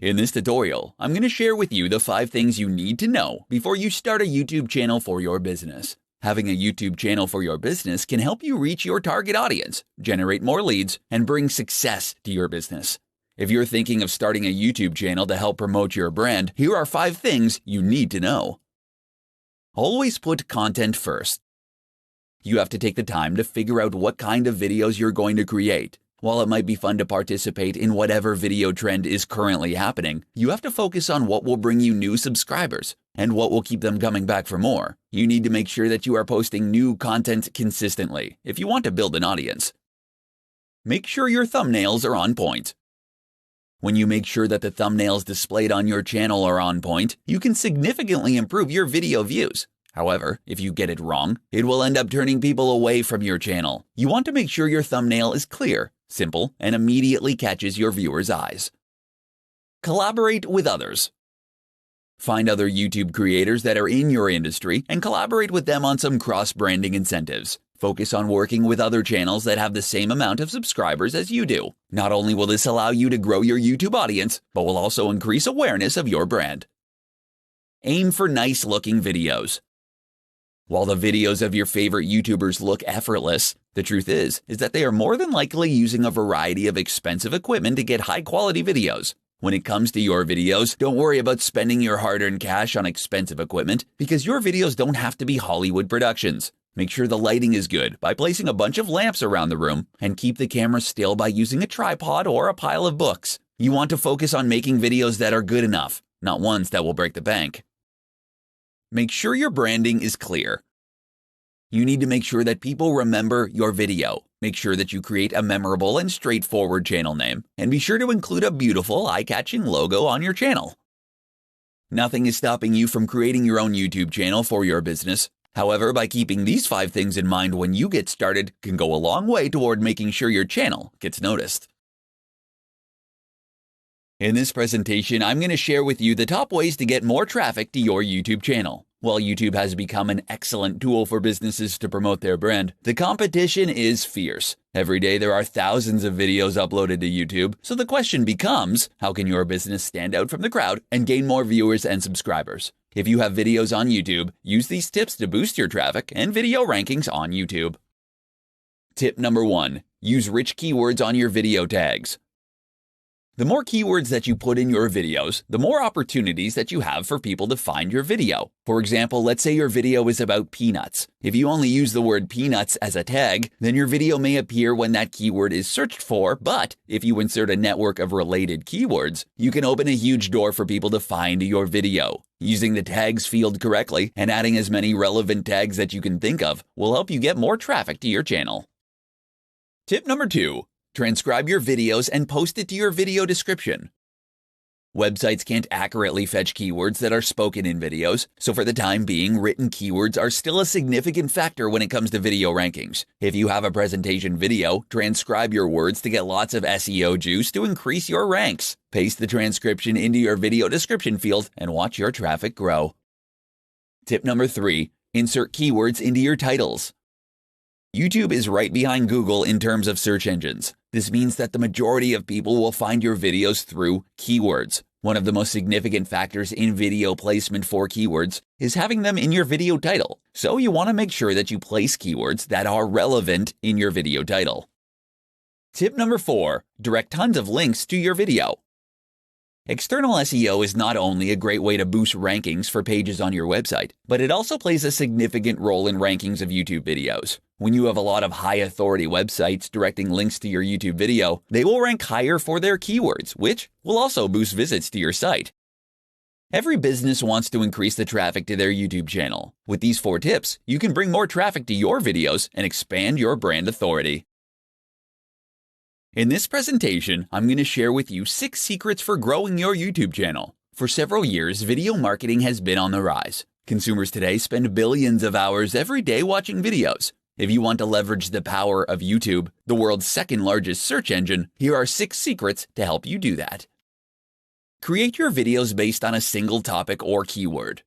In this tutorial, I'm going to share with you the 5 things you need to know before you start a YouTube channel for your business. Having a YouTube channel for your business can help you reach your target audience, generate more leads, and bring success to your business. If you're thinking of starting a YouTube channel to help promote your brand, here are 5 things you need to know. Always put content first. You have to take the time to figure out what kind of videos you're going to create. While it might be fun to participate in whatever video trend is currently happening, you have to focus on what will bring you new subscribers and what will keep them coming back for more. You need to make sure that you are posting new content consistently if you want to build an audience. Make sure your thumbnails are on point. When you make sure that the thumbnails displayed on your channel are on point, you can significantly improve your video views. However, if you get it wrong, it will end up turning people away from your channel. You want to make sure your thumbnail is clear, simple, and immediately catches your viewers' eyes. Collaborate with others. Find other YouTube creators that are in your industry and collaborate with them on some cross-branding incentives. Focus on working with other channels that have the same amount of subscribers as you do. Not only will this allow you to grow your YouTube audience, but will also increase awareness of your brand. Aim for nice-looking videos. While the videos of your favorite YouTubers look effortless, the truth is that they are more than likely using a variety of expensive equipment to get high-quality videos. When it comes to your videos, don't worry about spending your hard-earned cash on expensive equipment because your videos don't have to be Hollywood productions. Make sure the lighting is good by placing a bunch of lamps around the room and keep the camera still by using a tripod or a pile of books. You want to focus on making videos that are good enough, not ones that will break the bank. Make sure your branding is clear. You need to make sure that people remember your video. Make sure that you create a memorable and straightforward channel name, and be sure to include a beautiful, eye-catching logo on your channel. Nothing is stopping you from creating your own YouTube channel for your business. However, by keeping these 5 things in mind when you get started can go a long way toward making sure your channel gets noticed. In this presentation, I'm going to share with you the top ways to get more traffic to your YouTube channel. While YouTube has become an excellent tool for businesses to promote their brand, the competition is fierce. Every day there are thousands of videos uploaded to YouTube, so the question becomes, how can your business stand out from the crowd and gain more viewers and subscribers? If you have videos on YouTube, use these tips to boost your traffic and video rankings on YouTube. Tip number 1. Use rich keywords on your video tags. The more keywords that you put in your videos, the more opportunities that you have for people to find your video. For example, let's say your video is about peanuts. If you only use the word peanuts as a tag, then your video may appear when that keyword is searched for, but if you insert a network of related keywords, you can open a huge door for people to find your video. Using the tags field correctly and adding as many relevant tags that you can think of will help you get more traffic to your channel. Tip number 2. Transcribe your videos and post it to your video description. Websites can't accurately fetch keywords that are spoken in videos, so for the time being, written keywords are still a significant factor when it comes to video rankings. If you have a presentation video, transcribe your words to get lots of SEO juice to increase your ranks. Paste the transcription into your video description field and watch your traffic grow. Tip number 3. Insert keywords into your titles. YouTube is right behind Google in terms of search engines. This means that the majority of people will find your videos through keywords. One of the most significant factors in video placement for keywords is having them in your video title. So you want to make sure that you place keywords that are relevant in your video title. Tip number 4. Direct tons of links to your video. External SEO is not only a great way to boost rankings for pages on your website, but it also plays a significant role in rankings of YouTube videos. When you have a lot of high-authority websites directing links to your YouTube video, they will rank higher for their keywords, which will also boost visits to your site. Every business wants to increase the traffic to their YouTube channel. With these 4 tips, you can bring more traffic to your videos and expand your brand authority. In this presentation, I'm going to share with you 6 secrets for growing your YouTube channel. For several years, video marketing has been on the rise. Consumers today spend billions of hours every day watching videos. If you want to leverage the power of YouTube, the world's second largest search engine, here are 6 secrets to help you do that. Create your videos based on a single topic or keyword.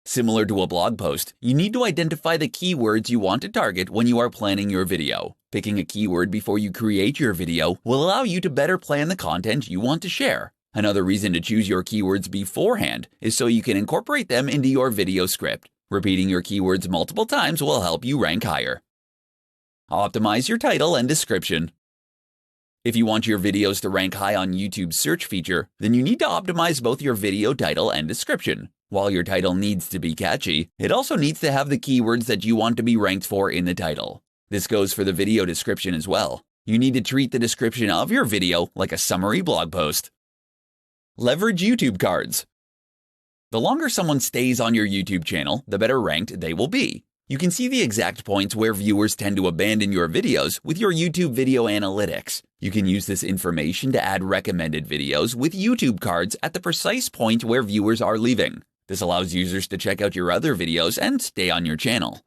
Similar to a blog post, you need to identify the keywords you want to target when you are planning your video. Picking a keyword before you create your video will allow you to better plan the content you want to share. Another reason to choose your keywords beforehand is so you can incorporate them into your video script. Repeating your keywords multiple times will help you rank higher. Optimize your title and description. If you want your videos to rank high on YouTube's search feature, then you need to optimize both your video title and description. While your title needs to be catchy, it also needs to have the keywords that you want to be ranked for in the title. This goes for the video description as well. You need to treat the description of your video like a summary blog post. Leverage YouTube cards. The longer someone stays on your YouTube channel, the better ranked they will be. You can see the exact points where viewers tend to abandon your videos with your YouTube video analytics. You can use this information to add recommended videos with YouTube cards at the precise point where viewers are leaving. This allows users to check out your other videos and stay on your channel.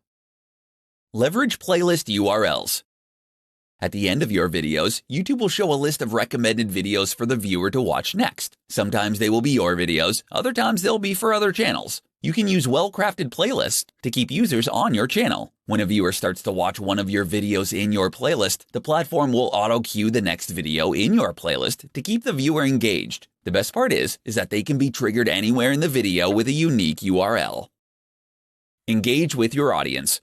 Leverage playlist URLs. At the end of your videos, YouTube will show a list of recommended videos for the viewer to watch next. Sometimes they will be your videos, other times they'll be for other channels. You can use well-crafted playlists to keep users on your channel. When a viewer starts to watch one of your videos in your playlist, the platform will auto-cue the next video in your playlist to keep the viewer engaged. The best part is that they can be triggered anywhere in the video with a unique URL. Engage with your audience.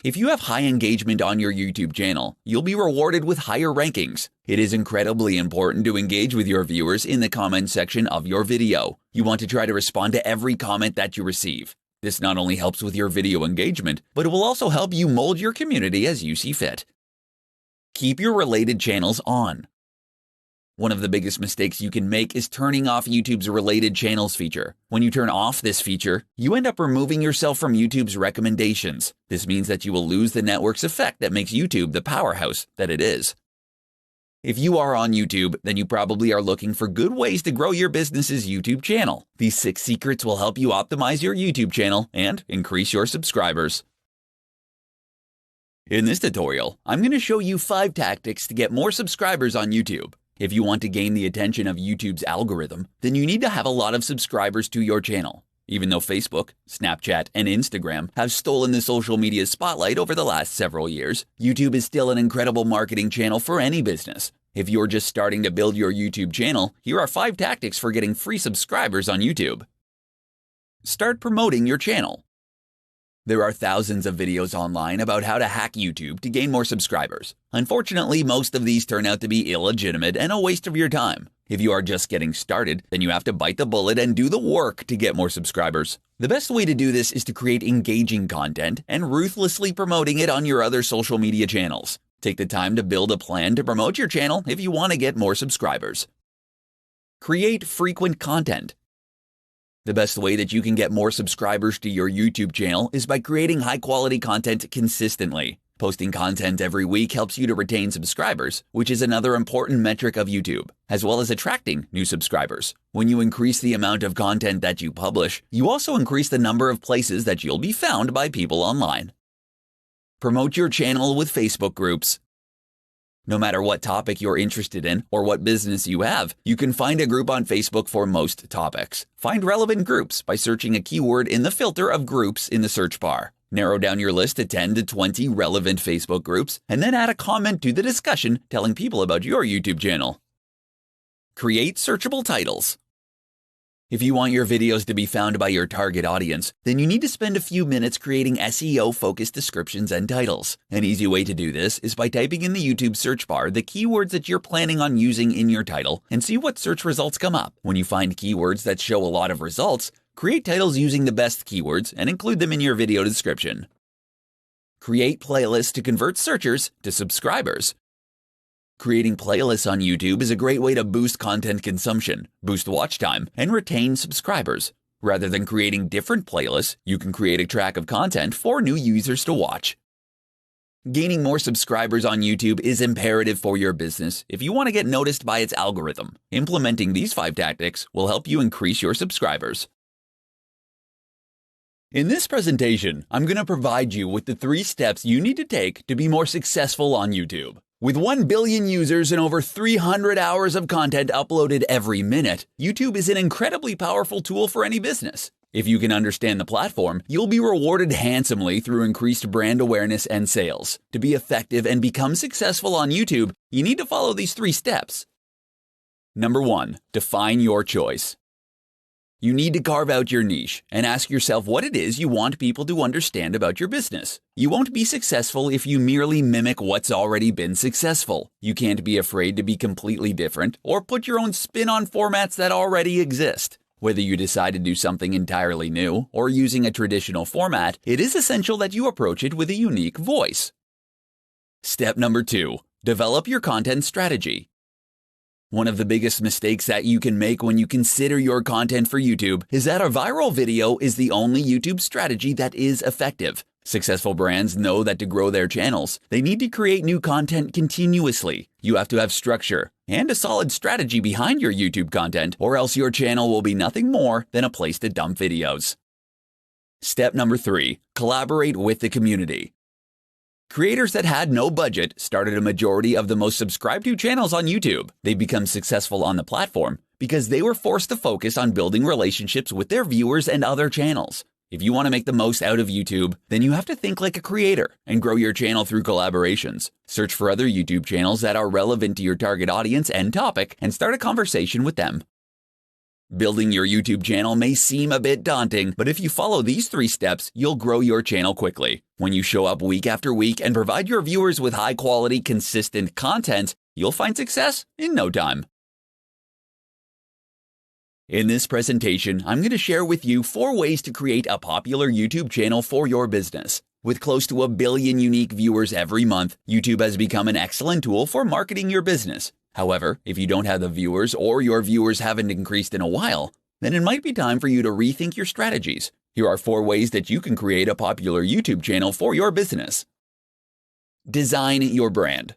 If you have high engagement on your YouTube channel, you'll be rewarded with higher rankings. It is incredibly important to engage with your viewers in the comment section of your video. You want to try to respond to every comment that you receive. This not only helps with your video engagement, but it will also help you mold your community as you see fit. Keep your related channels on. One of the biggest mistakes you can make is turning off YouTube's related channels feature. When you turn off this feature, you end up removing yourself from YouTube's recommendations. This means that you will lose the network's effect that makes YouTube the powerhouse that it is. If you are on YouTube, then you probably are looking for good ways to grow your business's YouTube channel. These 6 secrets will help you optimize your YouTube channel and increase your subscribers. In this tutorial, I'm going to show you 5 tactics to get more subscribers on YouTube. If you want to gain the attention of YouTube's algorithm, then you need to have a lot of subscribers to your channel. Even though Facebook, Snapchat, and Instagram have stolen the social media spotlight over the last several years, YouTube is still an incredible marketing channel for any business. If you're just starting to build your YouTube channel, here are 5 tactics for getting free subscribers on YouTube. Start promoting your channel. There are thousands of videos online about how to hack YouTube to gain more subscribers. Unfortunately, most of these turn out to be illegitimate and a waste of your time. If you are just getting started, then you have to bite the bullet and do the work to get more subscribers. The best way to do this is to create engaging content and ruthlessly promoting it on your other social media channels. Take the time to build a plan to promote your channel if you want to get more subscribers. Create frequent content. The best way that you can get more subscribers to your YouTube channel is by creating high-quality content consistently. Posting content every week helps you to retain subscribers, which is another important metric of YouTube, as well as attracting new subscribers. When you increase the amount of content that you publish, you also increase the number of places that you'll be found by people online. Promote your channel with Facebook groups. No matter what topic you're interested in or what business you have, you can find a group on Facebook for most topics. Find relevant groups by searching a keyword in the filter of groups in the search bar. Narrow down your list to 10 to 20 relevant Facebook groups, and then add a comment to the discussion telling people about your YouTube channel. Create searchable titles. If you want your videos to be found by your target audience, then you need to spend a few minutes creating SEO-focused descriptions and titles. An easy way to do this is by typing in the YouTube search bar the keywords that you're planning on using in your title and see what search results come up. When you find keywords that show a lot of results, create titles using the best keywords and include them in your video description. Create playlists to convert searchers to subscribers. Creating playlists on YouTube is a great way to boost content consumption, boost watch time, and retain subscribers. Rather than creating different playlists, you can create a track of content for new users to watch. Gaining more subscribers on YouTube is imperative for your business if you want to get noticed by its algorithm. Implementing these 5 tactics will help you increase your subscribers. In this presentation, I'm going to provide you with the 3 steps you need to take to be more successful on YouTube. With 1 billion users and over 300 hours of content uploaded every minute, YouTube is an incredibly powerful tool for any business. If you can understand the platform, you'll be rewarded handsomely through increased brand awareness and sales. To be effective and become successful on YouTube, you need to follow these 3 steps. Number 1. Define your choice. You need to carve out your niche and ask yourself what it is you want people to understand about your business. You won't be successful if you merely mimic what's already been successful. You can't be afraid to be completely different or put your own spin on formats that already exist. Whether you decide to do something entirely new or using a traditional format, it is essential that you approach it with a unique voice. Step number 2. Develop your content strategy. One of the biggest mistakes that you can make when you consider your content for YouTube is that a viral video is the only YouTube strategy that is effective. Successful brands know that to grow their channels, they need to create new content continuously. You have to have structure and a solid strategy behind your YouTube content, or else your channel will be nothing more than a place to dump videos. Step number 3. Collaborate with the community. Creators that had no budget started a majority of the most subscribed to channels on YouTube. They become successful on the platform because they were forced to focus on building relationships with their viewers and other channels. If you want to make the most out of YouTube, then you have to think like a creator and grow your channel through collaborations. Search for other YouTube channels that are relevant to your target audience and topic and start a conversation with them. Building your YouTube channel may seem a bit daunting, but if you follow these 3 steps, you'll grow your channel quickly. When you show up week after week and provide your viewers with high-quality, consistent content, you'll find success in no time. In this presentation, I'm going to share with you 4 ways to create a popular YouTube channel for your business. With close to 1 billion unique viewers every month, YouTube has become an excellent tool for marketing your business. However, if you don't have the viewers or your viewers haven't increased in a while, then it might be time for you to rethink your strategies. Here are 4 ways that you can create a popular YouTube channel for your business. Design your brand.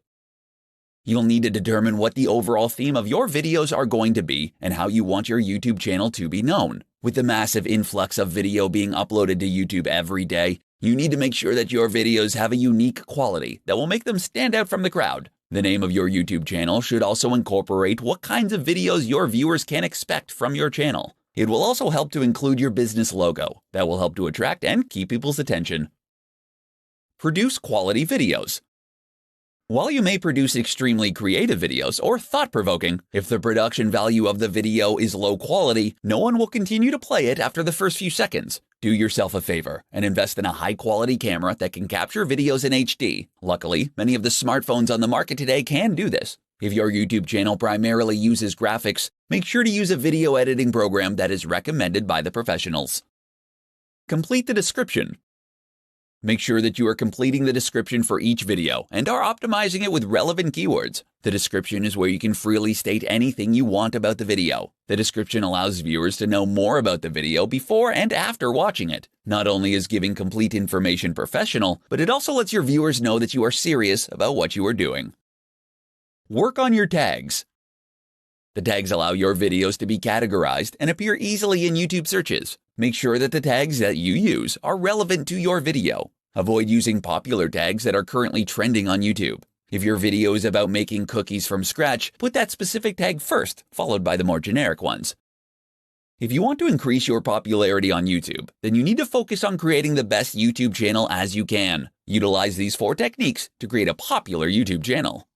You'll need to determine what the overall theme of your videos are going to be and how you want your YouTube channel to be known. With the massive influx of video being uploaded to YouTube every day, you need to make sure that your videos have a unique quality that will make them stand out from the crowd. The name of your YouTube channel should also incorporate what kinds of videos your viewers can expect from your channel. It will also help to include your business logo that will help to attract and keep people's attention. Produce quality videos. While you may produce extremely creative videos or thought-provoking, if the production value of the video is low quality, no one will continue to play it after the first few seconds. Do yourself a favor and invest in a high-quality camera that can capture videos in HD. Luckily, many of the smartphones on the market today can do this. If your YouTube channel primarily uses graphics, make sure to use a video editing program that is recommended by the professionals. Complete the description. Make sure that you are completing the description for each video and are optimizing it with relevant keywords. The description is where you can freely state anything you want about the video. The description allows viewers to know more about the video before and after watching it. Not only is giving complete information professional, but it also lets your viewers know that you are serious about what you are doing. Work on your tags. The tags allow your videos to be categorized and appear easily in YouTube searches. Make sure that the tags that you use are relevant to your video. Avoid using popular tags that are currently trending on YouTube. If your video is about making cookies from scratch, put that specific tag first, followed by the more generic ones. If you want to increase your popularity on YouTube, then you need to focus on creating the best YouTube channel as you can. Utilize these 4 techniques to create a popular YouTube channel.